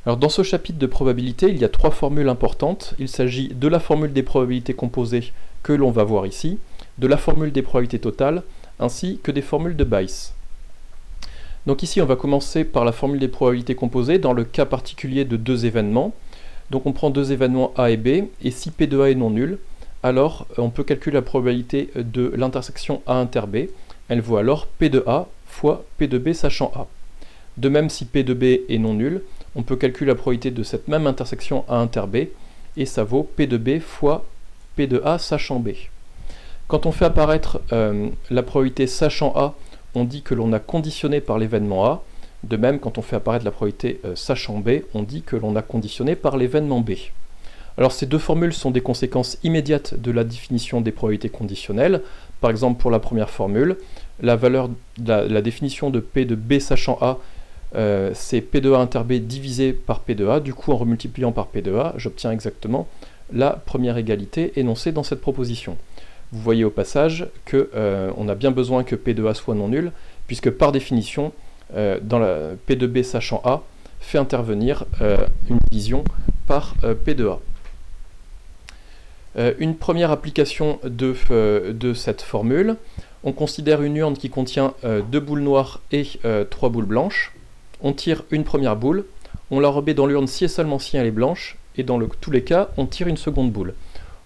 Alors dans ce chapitre de probabilité, il y a trois formules importantes. Il s'agit de la formule des probabilités composées que l'on va voir ici, de la formule des probabilités totales, ainsi que des formules de Bayes. Donc ici, on va commencer par la formule des probabilités composées dans le cas particulier de deux événements. Donc on prend deux événements A et B, et si P de A est non nul, alors on peut calculer la probabilité de l'intersection A inter B. Elle vaut alors P de A fois P de B sachant A. De même, si P de B est non nul, on peut calculer la probabilité de cette même intersection A inter B, et ça vaut P de B fois P de A sachant B. Quand on fait apparaître la probabilité sachant A, on dit que l'on a conditionné par l'événement A. De même, quand on fait apparaître la probabilité sachant B, on dit que l'on a conditionné par l'événement B. Alors ces deux formules sont des conséquences immédiates de la définition des probabilités conditionnelles. Par exemple, pour la première formule, la définition de P de B sachant A, c'est P de A inter B divisé par P de A. Du coup, en remultipliant par P de A, j'obtiens exactement la première égalité énoncée dans cette proposition. Vous voyez au passage qu'on a bien besoin que P de A soit non nul, puisque par définition, dans la P de B sachant A, fait intervenir une division par P de A. Une première application de cette formule, on considère une urne qui contient deux boules noires et trois boules blanches. On tire une première boule, on la remet dans l'urne si et seulement si elle est blanche, et dans tous les cas, on tire une seconde boule.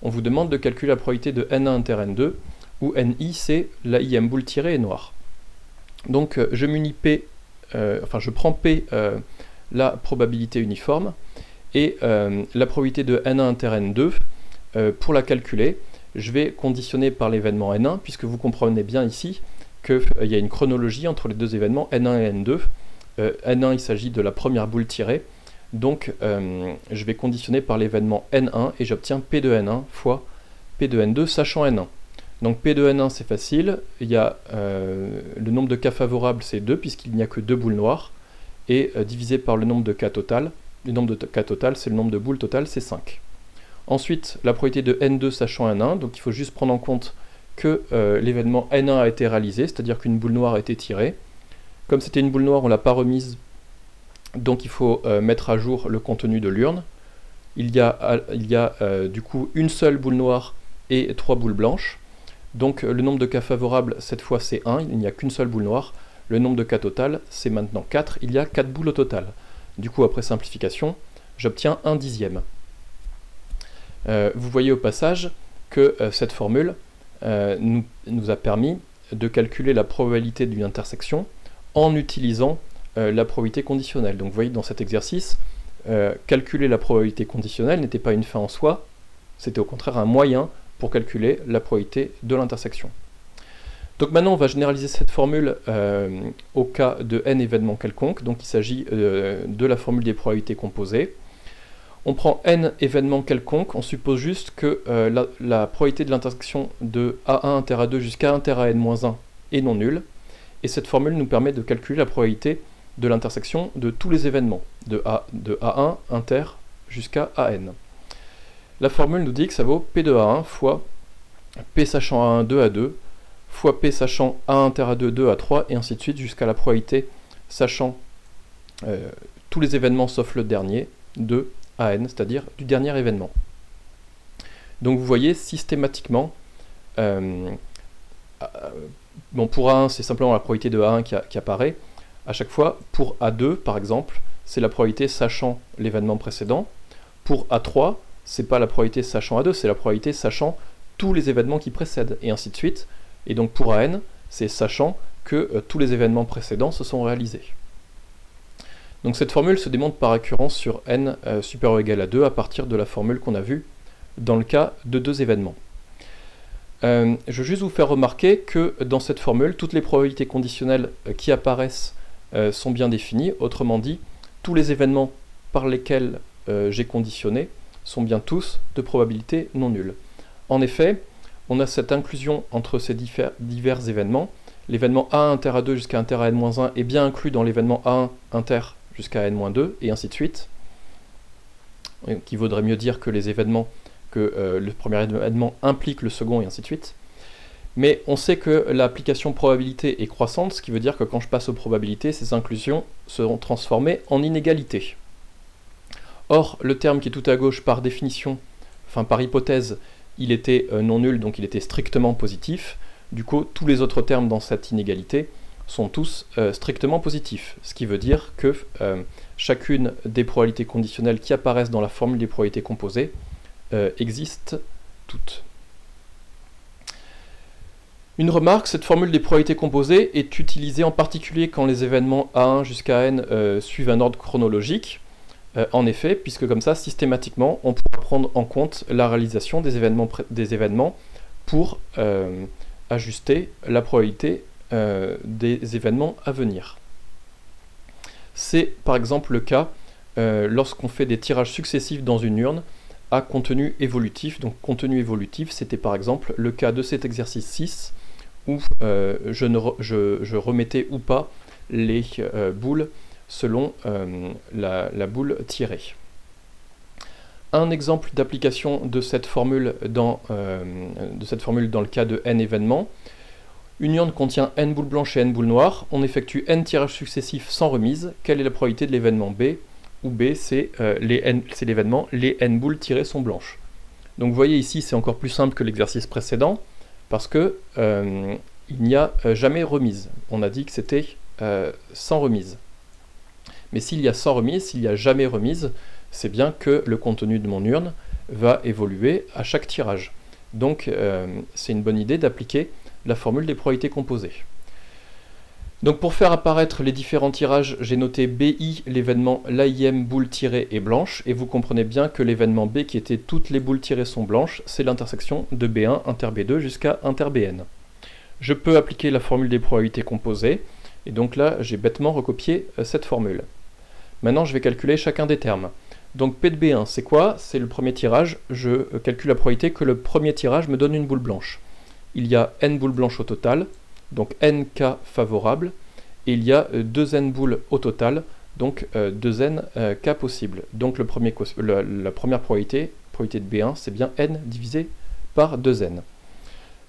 On vous demande de calculer la probabilité de N1 inter N2, où Ni c'est la ième boule tirée est noire. Donc je prends P la probabilité uniforme, et la probabilité de N1 inter N2, pour la calculer, je vais conditionner par l'événement N1, puisque vous comprenez bien ici qu'il y a une chronologie entre les deux événements N1 et N2. N1, il s'agit de la première boule tirée, donc je vais conditionner par l'événement N1 et j'obtiens P de N1 fois P de N2 sachant N1. Donc P de N1 c'est facile, il y a le nombre de cas favorables c'est 2 puisqu'il n'y a que deux boules noires, et divisé par le nombre de cas total, le nombre de cas total c'est le nombre de boules totales, c'est 5. Ensuite, la probabilité de N2 sachant N1, donc il faut juste prendre en compte que l'événement N1 a été réalisé, c'est-à-dire qu'une boule noire a été tirée. Comme c'était une boule noire, on ne l'a pas remise, donc il faut mettre à jour le contenu de l'urne. Il y a du coup une seule boule noire et trois boules blanches. Donc le nombre de cas favorables, cette fois c'est 1, il n'y a qu'une seule boule noire. Le nombre de cas total, c'est maintenant 4, il y a 4 boules au total. Du coup, après simplification, j'obtiens 1 dixième. Vous voyez au passage que cette formule nous a permis de calculer la probabilité d'une intersection en utilisant la probabilité conditionnelle. Donc vous voyez dans cet exercice, calculer la probabilité conditionnelle n'était pas une fin en soi, c'était au contraire un moyen pour calculer la probabilité de l'intersection. Donc maintenant on va généraliser cette formule au cas de n événements quelconques, donc il s'agit de la formule des probabilités composées. On prend n événements quelconques, on suppose juste que la probabilité de l'intersection de A1 inter A2 jusqu'à inter à n-1 est non nulle, et cette formule nous permet de calculer la probabilité de l'intersection de tous les événements, de A1 inter jusqu'à AN. La formule nous dit que ça vaut P de A1 fois P sachant A1 2 A2, fois P sachant A inter A2 2 A3, et ainsi de suite jusqu'à la probabilité sachant tous les événements sauf le dernier de AN, c'est-à-dire du dernier événement. Donc vous voyez systématiquement, pour A1 c'est simplement la probabilité de A1 qui apparaît. À chaque fois, pour A2 par exemple, c'est la probabilité sachant l'événement précédent. Pour A3, c'est pas la probabilité sachant A2, c'est la probabilité sachant tous les événements qui précèdent, et ainsi de suite. Et donc pour AN, c'est sachant que tous les événements précédents se sont réalisés. Donc cette formule se démontre par occurrence sur n supérieur ou égal à 2 à partir de la formule qu'on a vue dans le cas de deux événements. Je veux juste vous faire remarquer que dans cette formule, toutes les probabilités conditionnelles qui apparaissent sont bien définies. Autrement dit, tous les événements par lesquels j'ai conditionné sont bien tous de probabilité non nulle. En effet, on a cette inclusion entre ces divers événements. L'événement A1 inter A2 jusqu'à inter à n-1 est bien inclus dans l'événement A1 inter jusqu'à n-2, et ainsi de suite. Qui vaudrait mieux dire que les événements, que le premier événement implique le second, et ainsi de suite. Mais on sait que l'application probabilité est croissante, ce qui veut dire que quand je passe aux probabilités, ces inclusions seront transformées en inégalités. Or, le terme qui est tout à gauche, par définition, enfin par hypothèse, il était non nul, donc il était strictement positif. Du coup, tous les autres termes dans cette inégalité sont tous strictement positifs, ce qui veut dire que chacune des probabilités conditionnelles qui apparaissent dans la formule des probabilités composées existe toutes. Une remarque, cette formule des probabilités composées est utilisée en particulier quand les événements A1 jusqu'à n suivent un ordre chronologique. En effet, puisque comme ça, systématiquement, on pourra prendre en compte la réalisation des événements pour ajuster la probabilité des événements à venir. C'est par exemple le cas lorsqu'on fait des tirages successifs dans une urne à contenu évolutif. Donc contenu évolutif, c'était par exemple le cas de cet exercice 6 où je remettais ou pas les boules selon la boule tirée. Un exemple d'application de cette formule dans le cas de n événements. Une urne contient n boules blanches et n boules noires. On effectue n tirages successifs sans remise. Quelle est la probabilité de l'événement B? Où B, c'est l'événement les n boules tirées sont blanches. Donc vous voyez ici, c'est encore plus simple que l'exercice précédent, parce que il n'y a jamais remise. On a dit que c'était sans remise. Mais s'il y a sans remise, s'il n'y a jamais remise, c'est bien que le contenu de mon urne va évoluer à chaque tirage. Donc c'est une bonne idée d'appliquer la formule des probabilités composées. Donc pour faire apparaître les différents tirages, j'ai noté BI, l'événement l'AIM boule tirée est blanche, et vous comprenez bien que l'événement B qui était toutes les boules tirées sont blanches, c'est l'intersection de B1 inter B2 jusqu'à inter BN. Je peux appliquer la formule des probabilités composées, et donc là j'ai bêtement recopié cette formule. Maintenant je vais calculer chacun des termes. Donc P de B1 c'est quoi? C'est le premier tirage, je calcule la probabilité que le premier tirage me donne une boule blanche. Il y a n boules blanches au total, donc n cas favorables, et il y a 2n boules au total, donc 2n cas possibles. Donc la première probabilité de B1, c'est bien n divisé par 2n.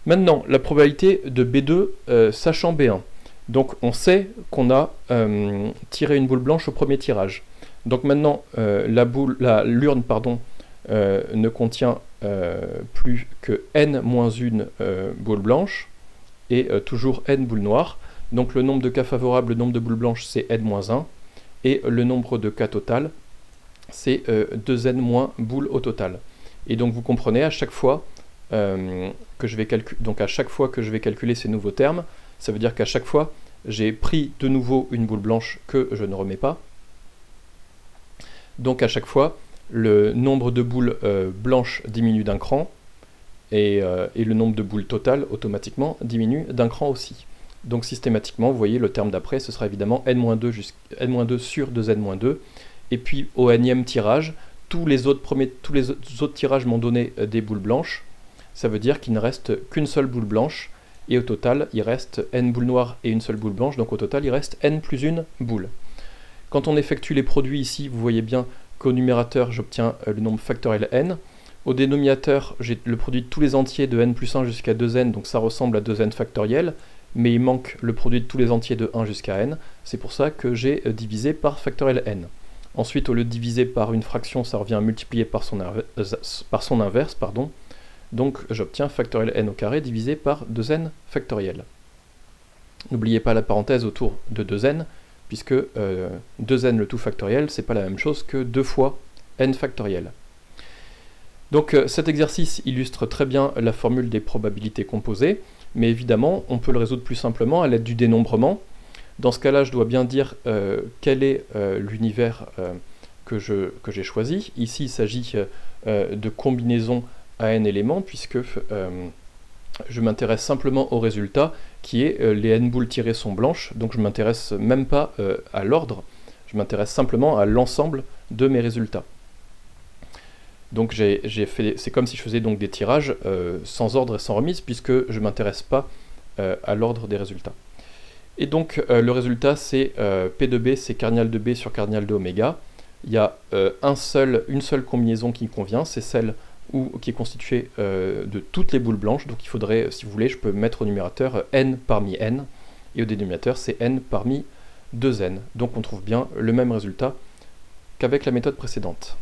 Maintenant, la probabilité de B2 sachant B1. Donc on sait qu'on a tiré une boule blanche au premier tirage. Donc maintenant, l'urne ne contient plus que n-1 boule blanche et toujours n boules noires. Donc le nombre de cas favorables, le nombre de boules blanches, c'est n-1 et le nombre de cas total, c'est 2n- boules au total. Et donc vous comprenez, à chaque fois que je vais calculer ces nouveaux termes, ça veut dire qu'à chaque fois, j'ai pris de nouveau une boule blanche que je ne remets pas. Donc à chaque fois, le nombre de boules blanches diminue d'un cran, et le nombre de boules totales, automatiquement, diminue d'un cran aussi. Donc systématiquement, vous voyez, le terme d'après, ce sera évidemment n-2 sur 2n-2, et puis au nème tirage, tous les autres tirages m'ont donné des boules blanches, ça veut dire qu'il ne reste qu'une seule boule blanche, et au total, il reste n boules noires et une seule boule blanche, donc au total, il reste n plus une boule. Quand on effectue les produits ici, vous voyez bien qu'au numérateur, j'obtiens le nombre factoriel n. Au dénominateur, j'ai le produit de tous les entiers de n plus 1 jusqu'à 2n, donc ça ressemble à 2n factoriel, mais il manque le produit de tous les entiers de 1 jusqu'à n, c'est pour ça que j'ai divisé par factoriel n. Ensuite, au lieu de diviser par une fraction, ça revient à multiplier par son inverse, pardon. Donc j'obtiens factoriel n au carré divisé par 2n factoriel. N'oubliez pas la parenthèse autour de 2n, puisque 2n le tout factoriel, c'est pas la même chose que 2 fois n factoriel. Donc cet exercice illustre très bien la formule des probabilités composées, mais évidemment, on peut le résoudre plus simplement à l'aide du dénombrement. Dans ce cas-là, je dois bien dire quel est l'univers que j'ai choisi. Ici, il s'agit de combinaisons à n éléments, puisque je m'intéresse simplement au résultat, qui est les n boules tirées sont blanches, donc je ne m'intéresse même pas à l'ordre, je m'intéresse simplement à l'ensemble de mes résultats. Donc c'est comme si je faisais donc des tirages sans ordre et sans remise, puisque je ne m'intéresse pas à l'ordre des résultats. Et donc le résultat, c'est P de B, c'est cardinal de B sur cardinal de oméga. Il y a une seule combinaison qui me convient, c'est celle qui est constituée de toutes les boules blanches. Donc il faudrait, si vous voulez, je peux mettre au numérateur n parmi n, et au dénominateur, c'est n parmi 2n. Donc on trouve bien le même résultat qu'avec la méthode précédente.